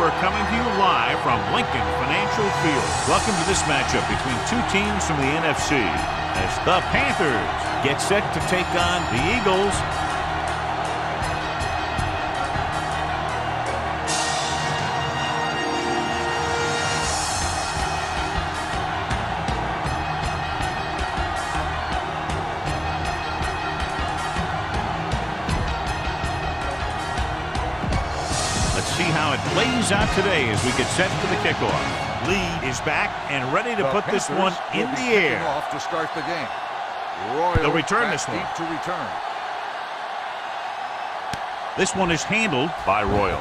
we're coming to you live from Lincoln Financial Field. Welcome to this matchup between two teams from the NFC as the Panthers get set to take on the Eagles. See how it plays out today as we get set for the kickoff. Lee is back and ready to put this one in the air. Off to start the game. Royal They'll return this one. To return. This one is handled by Royal.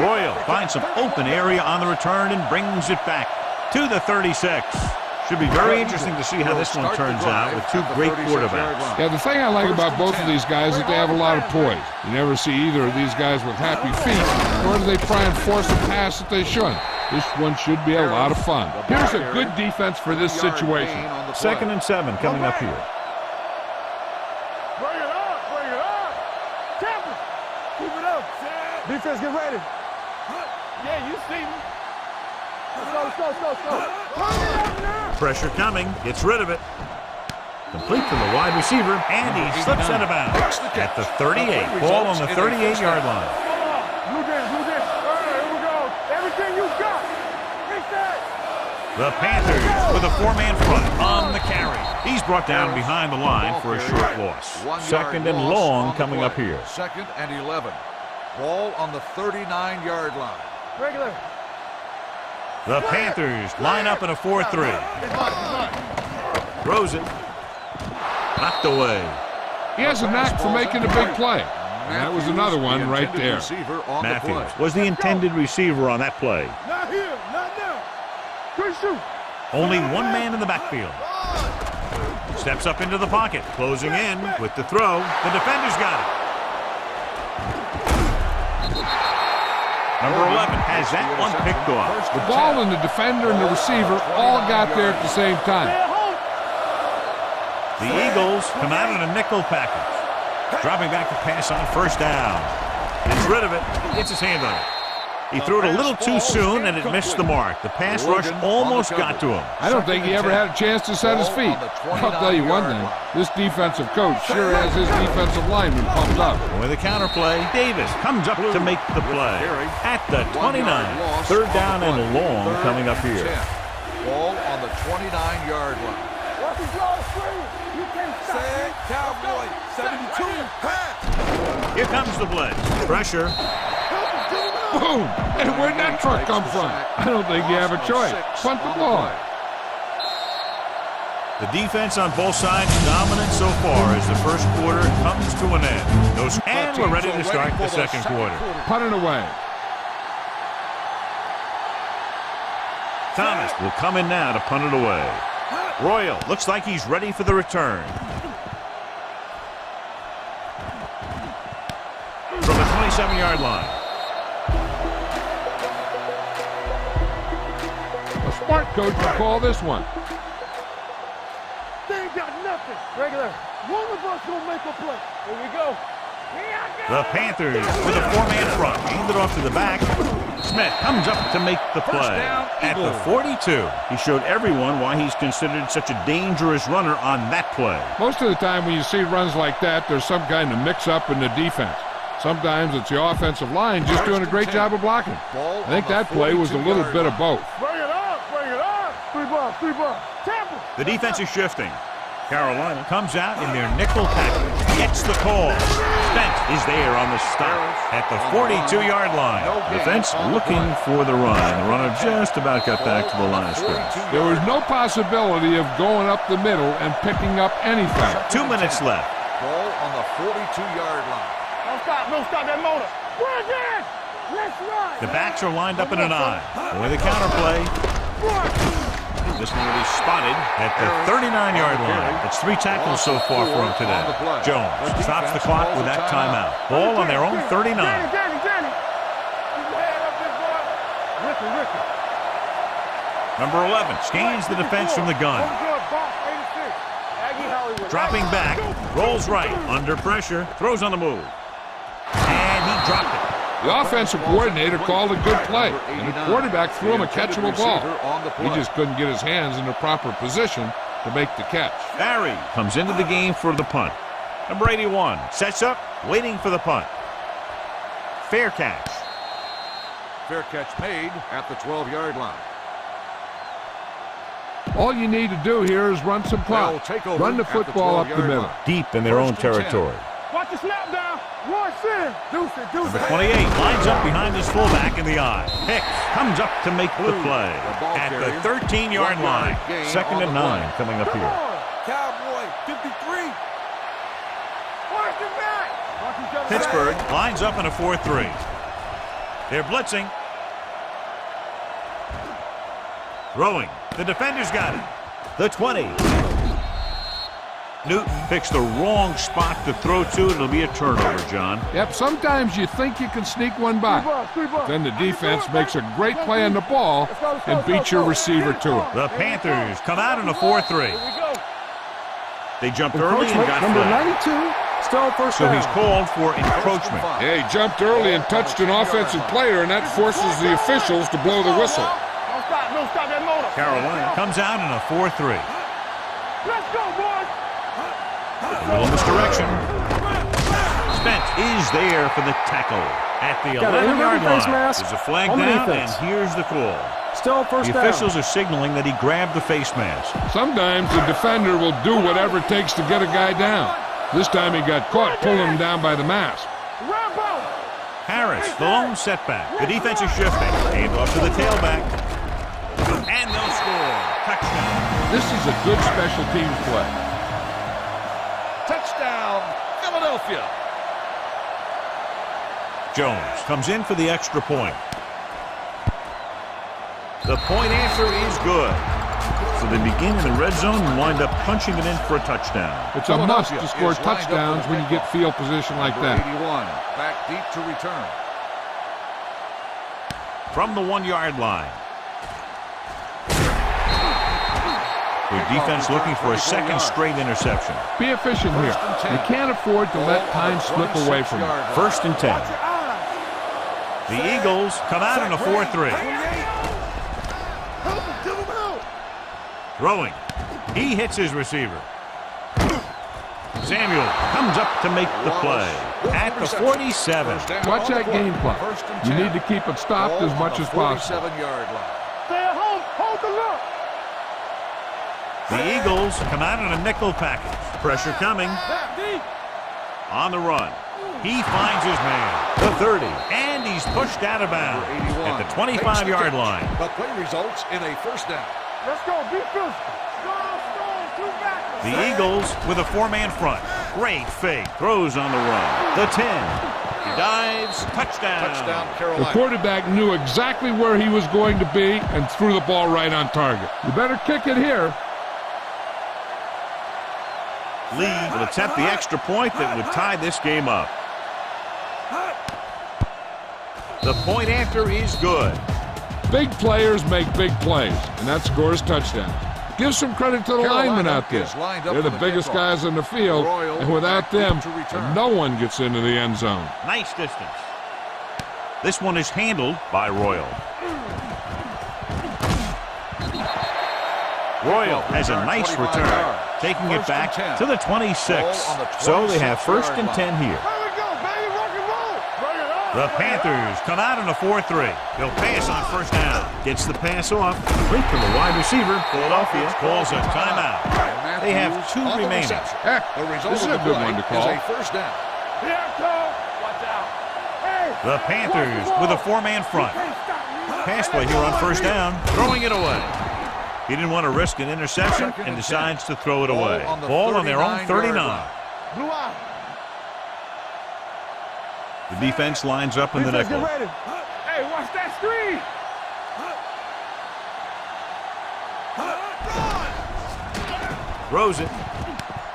Royal finds some open area on the return and brings it back to the 36. Should be very interesting to see how this one turns out with two great quarterbacks. Yeah, the thing I like about both of these guys is that they have a lot of poise. You never see either of these guys with happy feet, nor do they try and force a pass that they shouldn't. This one should be a lot of fun. Here's a good defense for this situation. 2nd and 7 coming up here. Bring it up, bring it up. Temple, keep it up. Defense, get ready. Yeah, you see me. Let's go. Pressure coming, gets rid of it. Complete to the wide receiver, and he slips out of bounds at the 38. Ball on the 38-yard line. Blue dance. All right, here we go. Everything you got. The Panthers with a 4-man front on the carry. He's brought down behind the line for a short loss. 2nd and long coming up here. 2nd and 11. Ball on the 39-yard line. Regular. The Panthers line up in a 4-3. Throws it. Knocked away. He has a knack for making a big play. And that was another one right there. Matthews was the intended receiver on that play. Not here, not now. Good shoot. Only one man in the backfield. Steps up into the pocket. Closing in with the throw. The defender's got it. Number 11 has that one picked off. The ball and the defender and the receiver all got there at the same time. The Eagles come out in a nickel package. Dropping back to pass on 1st down. Gets rid of it. Gets his hand on it. He threw it a little too soon and it missed the mark. The pass rush almost got to him. I don't think he ever had a chance to set his feet. I'll tell you one thing. This defensive coach sure has his defensive lineman pumped up. With a counterplay, Davis comes up to make the play. At the 29. 3rd down and long coming up here. Ball on the 29-yard line. Watch the draw screen. You can't stop. Cowboy, 72. Here comes the blitz. Pressure. Boom! And where'd that truck come from? I don't think you have a choice. Punt the ball. The defense on both sides dominant so far as the first quarter comes to an end. And we're ready to start the second quarter. Punt it away. Thomas will come in now to punt it away. Royal looks like he's ready for the return. From the 27-yard line. Smart coach will call this one. They ain't got nothing. Regular. One of us gonna make a play. Here we go. The Panthers with a 4-man front. Hand it off to the back. Smith comes up to make the play. At the 42. He showed everyone why he's considered such a dangerous runner on that play. Most of the time when you see runs like that, there's some kind of mix-up in the defense. Sometimes it's the offensive line just doing a great job of blocking. I think that play was a little bit of both. Bring it up. 3 ball. Tampa. The defense is shifting. Carolina comes out in their nickel package. Gets the call. Spence is there on the stop at the 42-yard line. Defense looking for the run. The runner just about got back to the line of scrimmage. There was no possibility of going up the middle and picking up anything. 2 minutes left. Ball on the 42-yard line. Don't stop that motor. We're in. Let's run. The backs are lined up in an eye. With a counterplay. This one will be spotted at the 39-yard line. It's 3 tackles so far for him today. Jones stops the clock with that timeout. Ball on their own 39. Danny. Ricky. Number 11 scans the defense from the gun. dropping back, rolls right, under pressure, throws on the move. And he dropped it. The offensive coordinator called a good play, and the quarterback threw him a catchable ball. He just couldn't get his hands in the proper position to make the catch. Barry comes into the game for the punt. Number 81 sets up, waiting for the punt. Fair catch. Fair catch made at the 12-yard line. All you need to do here is run some clock. Run the football up the middle. Deep in their own territory. Watch the snap down. Royce in. Deuce it. Number 28 lines up behind his fullback in the eye. Hicks comes up to make the play at the 13-yard line. 2nd and 9 coming up here. Cowboy, 53. Watch the back. Pittsburgh lines up in a 4-3. They're blitzing. Throwing. The defender's got it. The 20. Newton picks the wrong spot to throw to. It'll be a turnover, John. Yep, sometimes you think you can sneak one by. Then the defense makes a great play on the ball and beats your receiver to it. The Panthers come out in a 4-3. They jumped early and got number flagged. 92, still first So down. he's called for encroachment. Yeah, he jumped early and touched an offensive player, and that forces the officials to blow the whistle. Don't stop that motor. Carolina comes out in a 4-3. Let's go, boys. A little misdirection. Spence is there for the tackle. At the 11-yard line, there's a flag down, and here's the call. Still first The down. officials are signaling that he grabbed the face mask. Sometimes the defender will do whatever it takes to get a guy down. This time he got caught pulling him down by the mask. Rambo. Harris, the lone setback. The defense is shifting. Hand off to the tailback. And they'll score. Touchdown. This is a good special teams play. Touchdown, Philadelphia. Jones comes in for the extra point. The point answer is good. So they begin in the red zone and wind up punching it in for a touchdown. It's a must to score touchdowns when you get field position like that. 81, back deep to return. From the 1-yard line. Their defense looking for a second straight interception. Be efficient here. You can't afford to let time slip away from you. 1st and 10. The Eagles come out in a 4-3. Throwing. He hits his receiver. Samuel comes up to make the play at the 47. Watch that game clock. You need to keep it stopped as much as possible. 47-yard line. Stay at home. Hold the look. The Eagles come out in a nickel package. Pressure coming. On the run. He finds his man. The 30. And he's pushed out of bounds at the 25-yard line. The play results in a first down. Let's go. Be physical. Two back. The Eagles with a 4-man front. Great fake. Throws on the run. The 10. He dives. Touchdown. Touchdown, The Carolina. quarterback knew exactly where he was going to be and threw the ball right on target. You better kick it here. Lee will attempt the extra point that would tie this game up. The point after is good. Big players make big plays, and that scores touchdown. Give some credit to the linemen out there. They're the biggest guys in the field, and without them, no one gets into the end zone. Nice distance. This one is handled by Royal. Royal has a nice return, taking it back to the 26. So they have 1st and 10 here. The Panthers come out in a 4-3. He'll pass on 1st down. Gets the pass off. Complete from the wide receiver. Philadelphia calls a timeout. They have 2 remaining. Heck, this is a good one to call. A first down. Watch out. The Panthers with a 4-man front. Pass play here on 1st down. Throwing it away. He didn't want to risk an interception and decides to throw it away. Ball on their own 39. Blue eye. The defense lines up in the Defense, nickel. get ready. Hey, watch that screen. Throws it.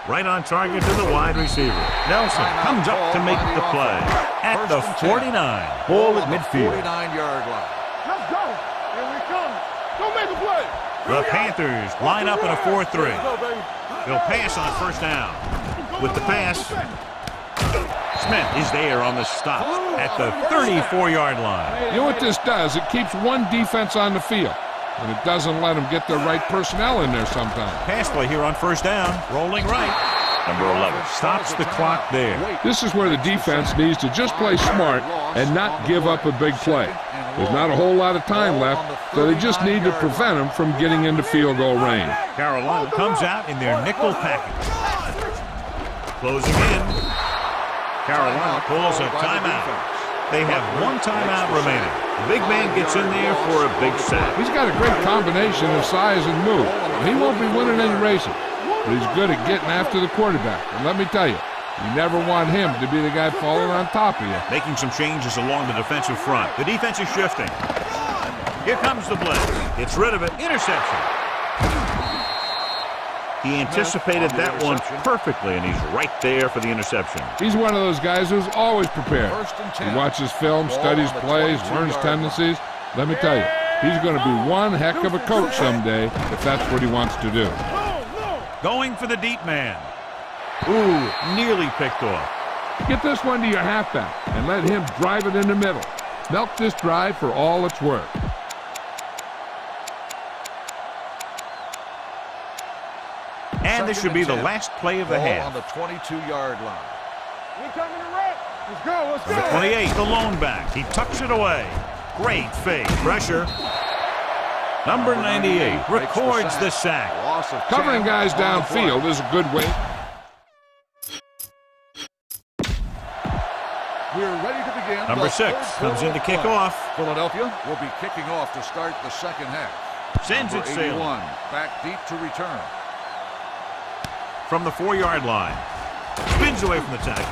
Right on target to the wide receiver. Nelson comes up to make the play at the 49. Ball at midfield. 49-yard line. Let's go. Here we come. Don't make a play. The Panthers line up in a 4-3. Let's go, baby. They'll pass on first down. With the pass, Smith is there on the stop at the 34-yard line. You know what this does? It keeps one defense on the field, and it doesn't let them get the right personnel in there sometimes. Pass play here on first down. Rolling right. Number 11 stops the clock there. This is where the defense needs to just play smart and not give up a big play. There's not a whole lot of time left, so they just need to prevent them from getting into field goal range. Carolina comes out in their nickel package. Closing in. Carolina pulls a timeout. They have one timeout remaining. The big man gets in there for a big sack. He's got a great combination of size and move. He won't be winning any races, but he's good at getting after the quarterback. And let me tell you, you never want him to be the guy falling on top of you. Making some changes along the defensive front. The defense is shifting. Here comes the blitz. Gets rid of it. Interception. He anticipated that one perfectly, and he's right there for the interception. He's one of those guys who's always prepared. He watches film, studies plays, learns tendencies. Let me tell you, he's going to be one heck of a coach someday if that's what he wants to do. Going for the deep man. Ooh, nearly picked off. Get this one to your halfback and let him drive it in the middle. Milk this drive for all it's worth. And this should be the last play of the half. On the 22-yard line. We coming to wreck. Let's go, let's go. Number 28, the lone back. He tucks it away. Great fake. Pressure. Number 98 records the sack. Covering guys downfield is a good way. We're ready to begin. Number 6 comes in to kick off. Philadelphia will be kicking off to start the second half. Sends it sailing. Back deep to return. From the 4-yard line. Spins away from the tackle.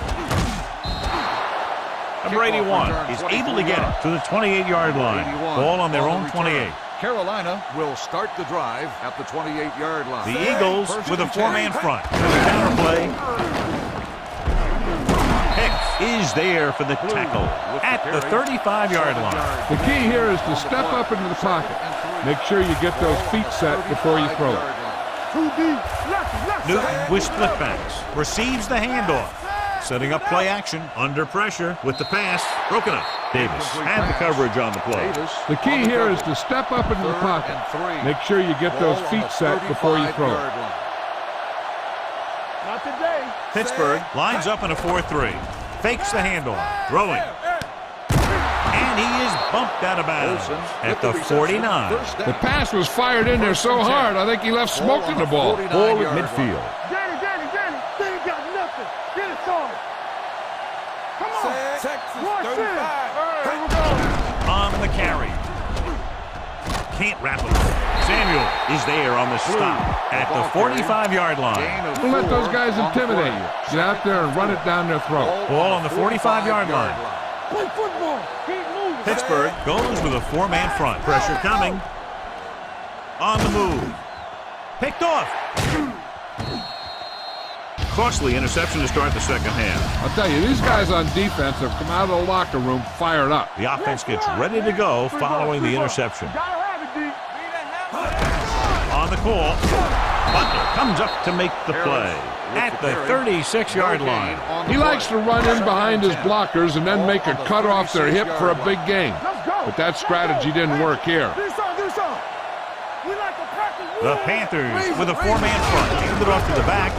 Number 81 is able to get it to the 28-yard line. Ball on their own 28. Carolina will start the drive at the 28-yard line. The Eagles with a 4-man front. To the counter play. Hicks is there for the tackle at the 35-yard line. The key here is to step up into the pocket. Make sure you get those feet set before you throw it. Newton with split backs. Receives the handoff. Setting up play action under pressure with the pass. Broken up. Davis had the coverage on the play. The key here is to step up into the pocket. Make sure you get those feet set before you throw it. Not today. Pittsburgh lines up in a 4-3. Fakes the handoff. Throwing. And he is bumped out of bounds at the 49. The pass was fired in there so hard, I think he left smoke in the ball. Ball at midfield. Danny. They ain't got nothing. Get it started. Come on. Texas Watch 35. Here we go. On the carry. Can't wrap him. Samuel is there on the stop at the 45-yard line. Don't let those guys intimidate you. Get out there and run it down their throat. Ball on the 45-yard line. Play football. Keep moving. Pittsburgh goes with a 4-man front. Pressure coming. On the move. Picked off. Costly interception to start the second half. I'll tell you, these guys on defense have come out of the locker room fired up. The offense gets ready to go following the interception. Gotta have it, D. On the call, Butler comes up to make the play at the 36-yard line. He likes to run in behind his blockers and then make a cut off their hip for a big gain. But that strategy didn't work here. Do something. We like to practice. The Panthers with a 4-man front. Hand it off to the back.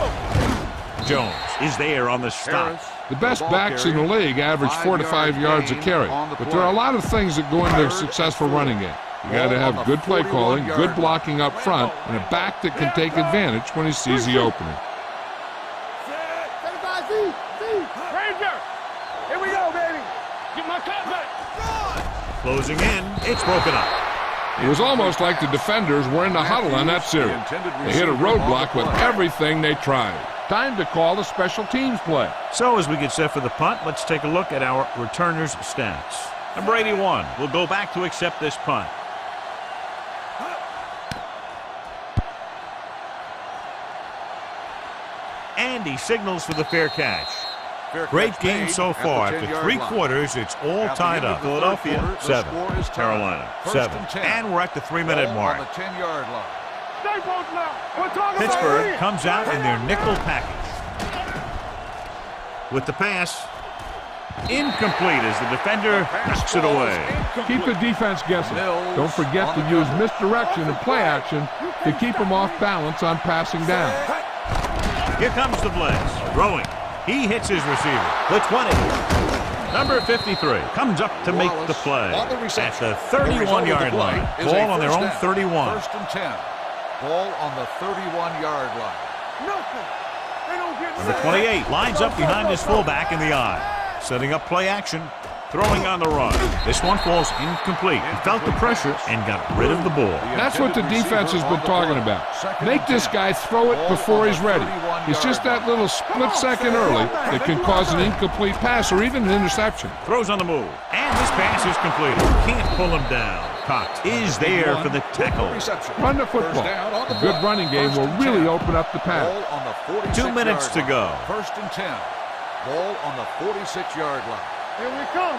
Jones is there on the stop. The best backs in the league average 4 to 5 yards a carry. But there are a lot of things that go into a successful running game. You got to have good play calling, good blocking up front, and a back that can take advantage when he sees the opening. Ranger. Here we go, baby. Get my cut back. Closing in. It's broken up. It was almost like the defenders were in the huddle on that series. They hit a roadblock with everything they tried. Time to call a special teams play. So as we get set for the punt, let's take a look at our returners' stats. Number 81 will go back to accept this punt. And he signals for the fair catch. Great game so far. After 3 quarters, it's all tied up. Philadelphia, 7. Carolina, 7. And we're at the 3-minute mark. On the 10-yard line. Pittsburgh comes out in their nickel package. With the pass, incomplete as the defender knocks it away. Keep the defense guessing. Don't forget to use misdirection and play action to keep them off balance on passing down. Here comes the blitz. Throwing. He hits his receiver. The 20. Number 53 comes up to make the play at the 31-yard line. Ball on their own 31. First and 10. Ball on the 31-yard line. Number 28 lines up behind his fullback in the eye. Setting up play action. Throwing on the run. This one falls incomplete. He felt the pressure and got rid of the ball. That's what the defense has been talking about. Make this guy throw it before he's ready. It's just that little split second early that can cause an incomplete pass or even an interception. Throws on the move. And this pass is completed. Can't pull him down. Cox is there for the tackle. Run the football. A good running game will really open up the pass. 2 minutes to go. First and 10. Ball on the 46-yard line.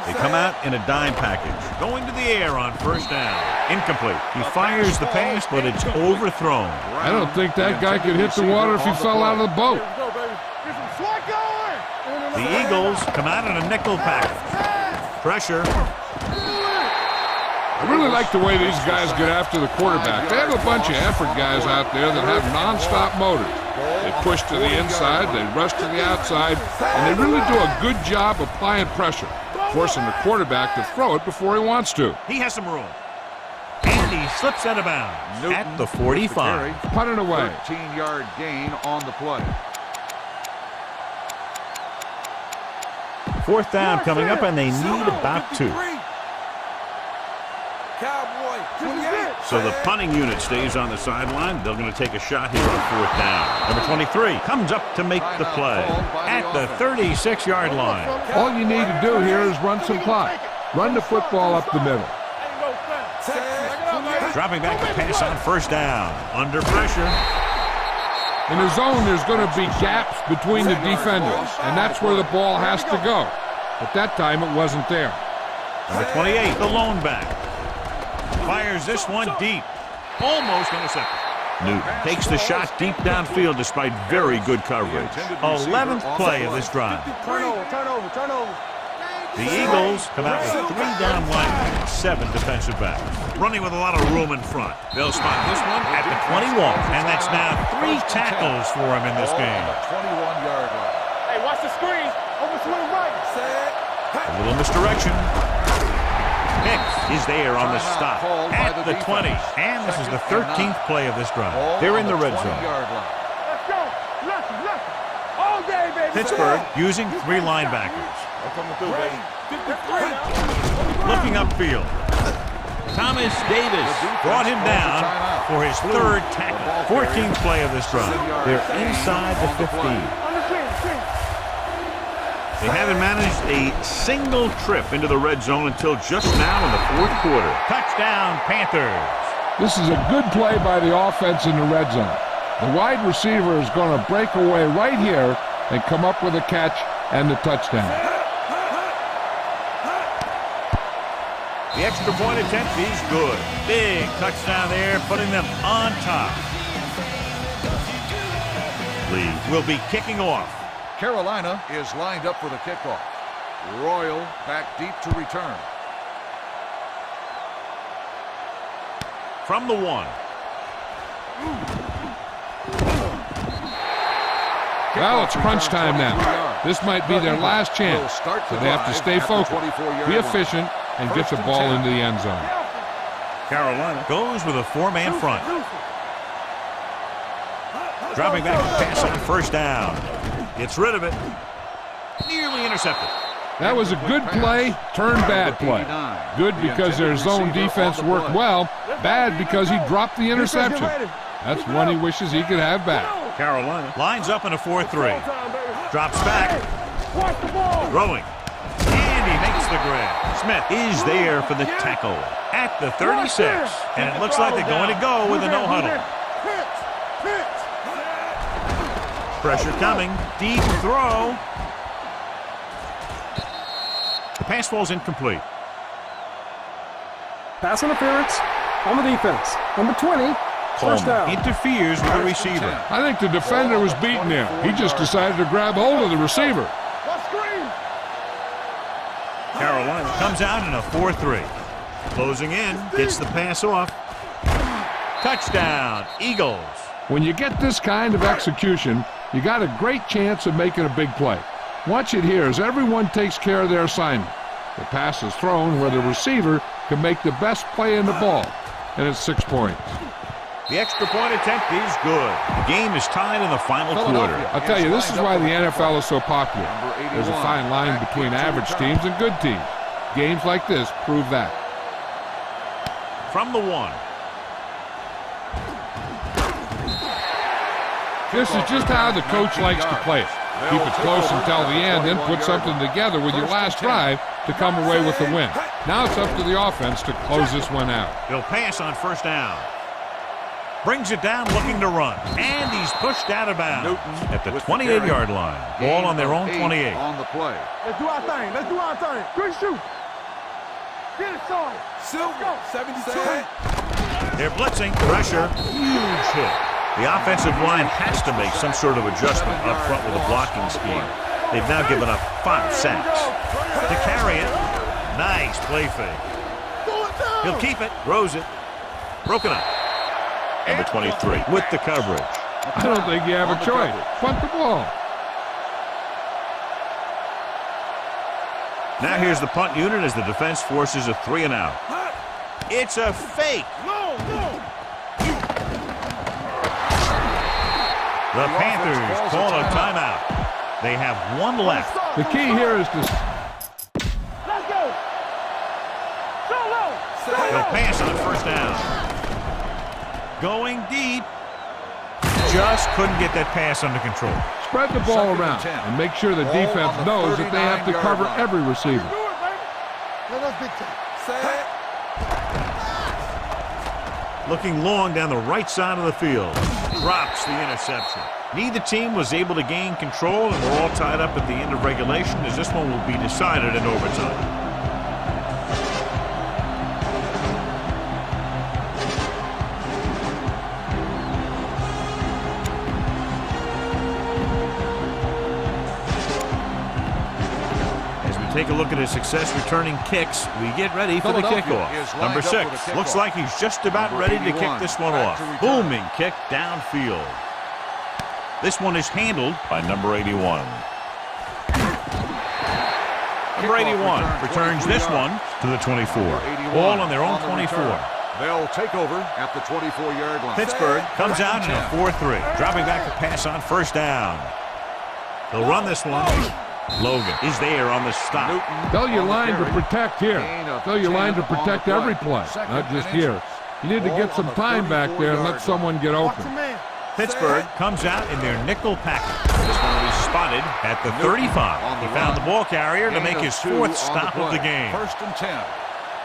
They come out in a dime package. Going to the air on first down. Incomplete. He fires the pass, but it's overthrown. I don't think that guy could hit the water if he fell out of the boat. The Eagles come out in a nickel package. Pressure. I really like the way these guys get after the quarterback. They have a bunch of effort guys out there that have nonstop motors. They push to the inside, they rush to the outside, and they really do a good job applying pressure, forcing the quarterback to throw it before he wants to. He has some room. And he slips out of bounds at the 45. Punt it away. 13-yard gain on the play. Fourth down coming up, and they need about 2. So the punting unit stays on the sideline. They're going to take a shot here on fourth down. Number 23 comes up to make the play at the 36-yard line. All you need to do here is run some clock. Run the football up the middle. Dropping back to pass on first down. Under pressure. In the zone, there's going to be gaps between the defenders, and that's where the ball has to go. But that time, it wasn't there. Number 28, the lone back. Fires this one deep. Almost intercepted. Newton takes the shot deep downfield despite very good coverage. 11th play of this drive. Turnover. The Eagles come out with 3 down linemen and 7 defensive backs. Running with a lot of room in front. They'll spot this one at the 21. And that's now 3 tackles for him in this game. 21-yard line. Hey, watch the screen. Over swing right. A little misdirection. Hicks is there on the stop at the 20. And this is the 13th play of this drive. They're in the red zone. Let's go. Left. All day, baby. Pittsburgh using 3 linebackers. Looking upfield. Thomas Davis brought him down for his 3rd tackle. 14th play of this drive. They're inside the 15. They haven't managed a single trip into the red zone until just now in the 4th quarter. Touchdown, Panthers. This is a good play by the offense in the red zone. The wide receiver is going to break away right here and come up with a catch and the touchdown. The extra point attempt is good. Big touchdown there, putting them on top. Lee will be kicking off. Carolina is lined up for the kickoff. Royal back deep to return. From the 1. Well, it's crunch time now. This might be their last chance, so they have to stay focused, be efficient, and get the ball into the end zone. Carolina goes with a 4-man front. Dropping back to pass on first down. Gets rid of it. Nearly intercepted. That was a good play, turned bad play. Good because their zone defense worked well. Bad because he dropped the interception. That's one he wishes he could have back. Carolina lines up in a 4-3. Drops back. Throwing. And he makes the grab. Smith is there for the tackle at the 36. And it looks like they're going to go with a no-huddle. Pressure coming. Deep throw. The pass falls incomplete. Pass interference on the defense. Number 20, Coleman interferes with the receiver. I think the defender was beating him. He just decided to grab hold of the receiver. Carolina comes out in a 4-3. Closing in, gets the pass off. Touchdown, Eagles. When you get this kind of execution, you got a great chance of making a big play. Watch it here as everyone takes care of their assignment. The pass is thrown where the receiver can make the best play in the ball, and it's 6 points. The extra point attempt is good. The game is tied in the final quarter. I'll tell you, this is why the NFL is so popular. There's a fine line between average teams and good teams. Games like this prove that. From the 1. This is just how the coach likes to play it. Keep it close until the end, then put something together with your last drive to come away with the win. Now it's up to the offense to close this one out. They'll pass on first down. Brings it down looking to run. And he's pushed out of bounds at the 28-yard line. Ball on their own 28. On the play. Let's do our thing. Let's do our thing. Good shoot. Get it, Sean. Let's go. 72. They're blitzing. Pressure. Huge hit. The offensive line has to make some sort of adjustment up front with a blocking scheme. They've now given up 5 sacks. To carry it. Nice play fake. He'll keep it. Throws it. Broken up. Number 23 with the coverage. I don't think you have a choice. Punt the ball. Now here's the punt unit as the defense forces a 3-and-out. It's a fake. The Panthers call a timeout. They have 1 left. The key here is to... Let's go. They'll pass on first down. Going deep. Just couldn't get that pass under control. Spread the ball around and make sure the defense knows that they have to cover every receiver. Looking long down the right side of the field. Drops the interception. Neither team was able to gain control, and we're all tied up at the end of regulation as this one will be decided in overtime. Take a look at his success returning kicks. We get ready for the kickoff. Number 6 looks like he's just about ready to kick this one off. Booming kick downfield. This one is handled by number 81. Number 81 returns this one to the 24. Ball on their own 24. They'll take over at the 24-yard line. Pittsburgh comes out in a 4-3. Dropping back to pass on first down. They'll run this one. Logan is there on the stop. Tell your line to protect here. Tell your line to protect every play, not just here. You need to get some time back there and let someone get open. Pittsburgh comes out in their nickel package. This one will be spotted at the 35. He found the ball carrier to make his 4th stop of the game. 1st and 10.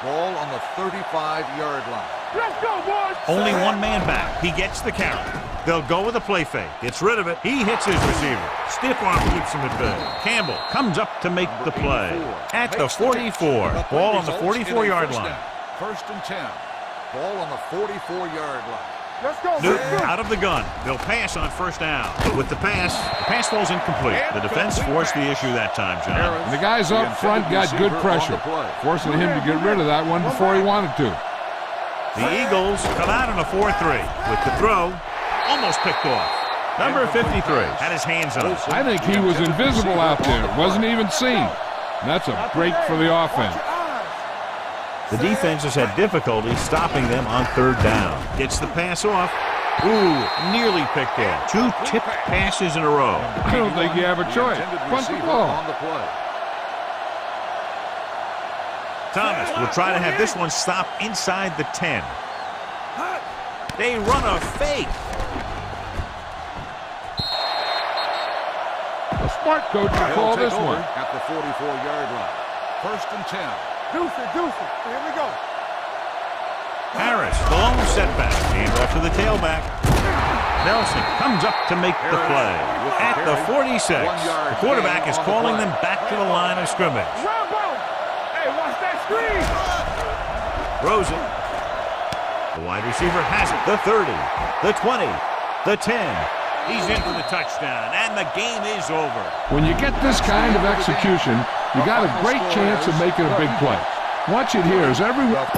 Ball on the 35-yard line. Let's go, boys. Only 1 man back. He gets the carry. They'll go with a play fake. Gets rid of it. He hits his receiver. Stiff arm keeps him at bay. Campbell comes up to make the play. At the 44. Ball on the 44-yard line. 1st and 10. Ball on the 44-yard line. Let's go. Newton out of the gun. They'll pass on first down. But with the pass falls incomplete. The defense forced the issue that time, John. And the guys up front got good pressure, forcing him to get rid of that one before he wanted to. The Eagles come out in a 4-3 with the throw. Almost picked off. Number 53 had his hands on it. I think he was invisible out there. Wasn't even seen. And that's a break for the offense. The defense has had difficulty stopping them on 3rd down. Gets the pass off. Ooh, nearly picked off. 2 tipped passes in a row. I don't think you have a choice. Punt the ball. Thomas will try to have this one stop inside the 10. They run a fake. A smart coach will call this one. At the 44-yard line. 1st and 10. Deuce it. Here we go. Harris, the lone setback. Hand off to the tailback. Nelson comes up to make the play. At the 46, the quarterback is calling them back to the line of scrimmage. Rambo! Hey, watch that screen! Throws it. The wide receiver has it. The 30, the 20, the 10. He's in for the touchdown, and the game is over. When you get this kind of execution, you got a great chance of making a big play. Watch it here as everyone...